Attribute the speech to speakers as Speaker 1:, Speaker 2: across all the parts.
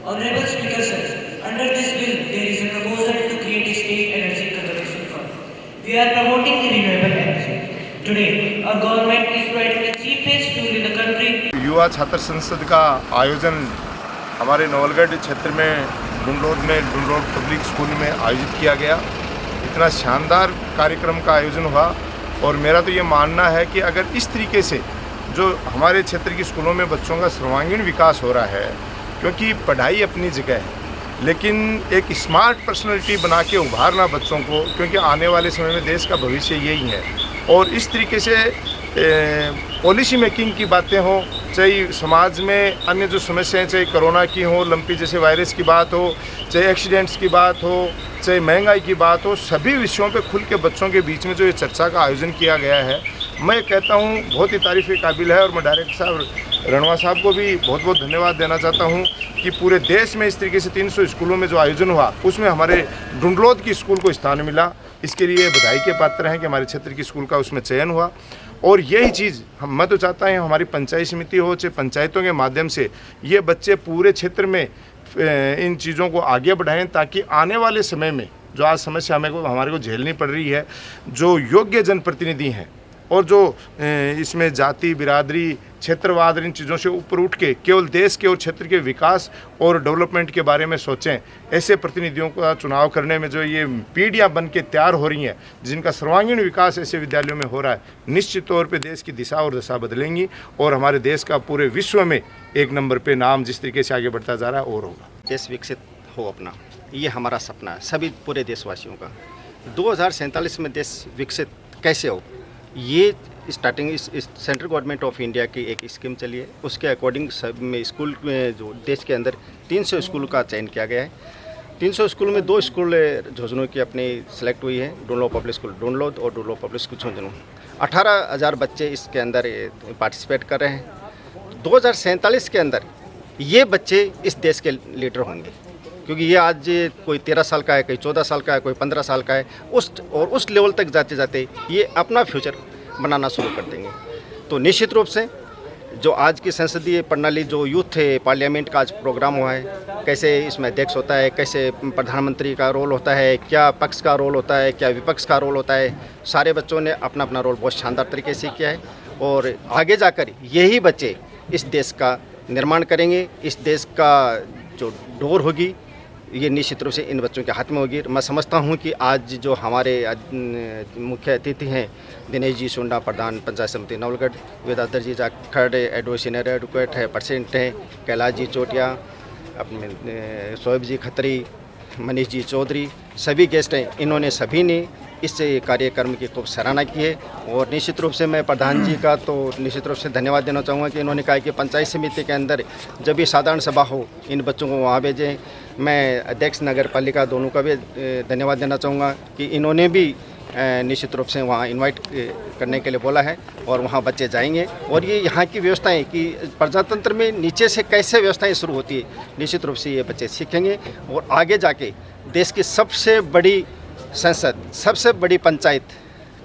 Speaker 1: Honorable Speaker sir, under this bill there is a proposal to create a state energy conservation fund. We are promoting the renewable energy. Today, our government is providing the cheapest fuel in the country.
Speaker 2: युवा छात्र संसद का आयोजन हमारे नवलगढ़ क्षेत्र में डुंडरोड public school में आयोजित किया गया। इतना शानदार कार्यक्रम का आयोजन हुआ और मेरा तो ये मानना है कि अगर इस तरीके से जो हमारे क्षेत्र के स्कूलों में बच्चों का सर्वांगीण विकास हो रहा है, क्योंकि पढ़ाई अपनी जगह है लेकिन एक स्मार्ट पर्सनालिटी बना के उभारना बच्चों को, क्योंकि आने वाले समय में देश का भविष्य यही है। और इस तरीके से पॉलिसी मेकिंग की बातें हों, चाहे समाज में अन्य जो समस्याएं, चाहे कोरोना की हो, लंपी जैसे वायरस की बात हो, चाहे एक्सीडेंट्स की बात हो, चाहे महंगाई की बात हो, सभी विषयों पे खुल के बच्चों के बीच में जो ये चर्चा का आयोजन किया गया है, मैं कहता हूँ बहुत ही तारीफ़ के काबिल है। और मैं डायरेक्टर साहब रणवा साहब को भी बहुत बहुत धन्यवाद देना चाहता हूँ कि पूरे देश में इस तरीके से 300 स्कूलों में जो आयोजन हुआ उसमें हमारे डुंडलोद की स्कूल को स्थान मिला। इसके लिए बधाई के पात्र हैं कि हमारे क्षेत्र की स्कूल का उसमें चयन हुआ। और यही चीज़ मैं तो चाहता हूँ हमारी पंचायत समिति हो, चाहे पंचायतों के माध्यम से ये बच्चे पूरे क्षेत्र में इन चीज़ों को आगे बढ़ाएं, ताकि आने वाले समय में जो आज समस्या हमारे को झेलनी पड़ रही है, जो योग्य जनप्रतिनिधि हैं और जो इसमें जाति, बिरादरी, क्षेत्रवाद, इन चीज़ों से ऊपर उठ के केवल देश के और क्षेत्र के विकास और डेवलपमेंट के बारे में सोचें, ऐसे प्रतिनिधियों का चुनाव करने में जो ये पीढ़ियां बन के तैयार हो रही हैं, जिनका सर्वांगीण विकास ऐसे विद्यालयों में हो रहा है, निश्चित तौर पे देश की दिशा और दशा बदलेंगी और हमारे देश का पूरे विश्व में एक नंबर पे नाम जिस तरीके से आगे बढ़ता जा रहा है और होगा।
Speaker 3: देश विकसित हो अपना, ये हमारा सपना है सभी पूरे देशवासियों का। 2047 में देश विकसित कैसे हो, ये स्टार्टिंग इस सेंट्रल गवर्नमेंट ऑफ इंडिया की एक स्कीम चली है, उसके अकॉर्डिंग सब में स्कूल में जो देश के अंदर 300 स्कूल का चयन किया गया है। 300 स्कूल में 2 स्कूल झुंझुनू की अपनी सेलेक्ट हुई है, डुंडलो पब्लिक स्कूल डुंडलोद और डुंडलो पब्लिक स्कूल झुंझुनू। 18,000 बच्चे इसके अंदर पार्टिसिपेट कर रहे हैं। 2047 के अंदर ये बच्चे इस देश के लीडर होंगे, क्योंकि ये आज कोई 13 साल का है, कोई 14 साल का है, कोई 15 साल का है, उस लेवल तक जाते जाते ये अपना फ्यूचर बनाना शुरू कर देंगे। तो निश्चित रूप से जो आज की संसदीय प्रणाली, जो यूथ पार्लियामेंट का आज प्रोग्राम हुआ है, कैसे इसमें अध्यक्ष होता है, कैसे प्रधानमंत्री का रोल होता है, क्या पक्ष का रोल होता है, क्या विपक्ष का रोल होता है, सारे बच्चों ने अपना अपना रोल बहुत शानदार तरीके से किया है। और आगे जाकर यही बच्चे इस देश का निर्माण करेंगे। इस देश का जो डोर होगी ये निश्चित रूप से इन बच्चों के हाथ में होगी। मैं समझता हूं कि आज जो हमारे मुख्य अतिथि हैं, दिनेश जी सुंडा, प्रधान पंचायत समिति नवलगढ़, वेदाधर जी जाखड़, सीनियर एडवोकेट है, प्रेसिडेंट हैं, कैलाश जी चोटिया, अपने शोएब जी खत्री, मनीष जी चौधरी, सभी गेस्ट हैं। इन्होंने सभी ने इस कार्यक्रम की खूब सराहना की है। और निश्चित रूप से मैं प्रधान जी का तो निश्चित रूप से धन्यवाद देना चाहूँगा कि इन्होंने कहा कि पंचायत समिति के अंदर जब भी साधारण सभा हो इन बच्चों को वहाँ भेजें। मैं अध्यक्ष नगर पालिका दोनों का भी धन्यवाद देना चाहूँगा कि इन्होंने भी निश्चित रूप से वहाँ इनवाइट करने के लिए बोला है और वहाँ बच्चे जाएंगे। और ये यहाँ की व्यवस्थाएं कि प्रजातंत्र में नीचे से कैसे व्यवस्थाएं शुरू होती है, निश्चित रूप से ये बच्चे सीखेंगे और आगे जाके देश की सबसे बड़ी संसद, सबसे बड़ी पंचायत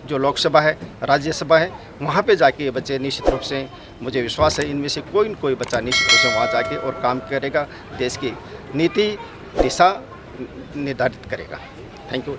Speaker 3: जो लोकसभा है, राज्यसभा है, वहाँ पे जाके ये बच्चे निश्चित रूप से, मुझे विश्वास है इनमें से कोई न कोई बच्चा निश्चित रूप से वहाँ जाके और काम करेगा, देश की नीति दिशा निर्धारित करेगा। Thank you.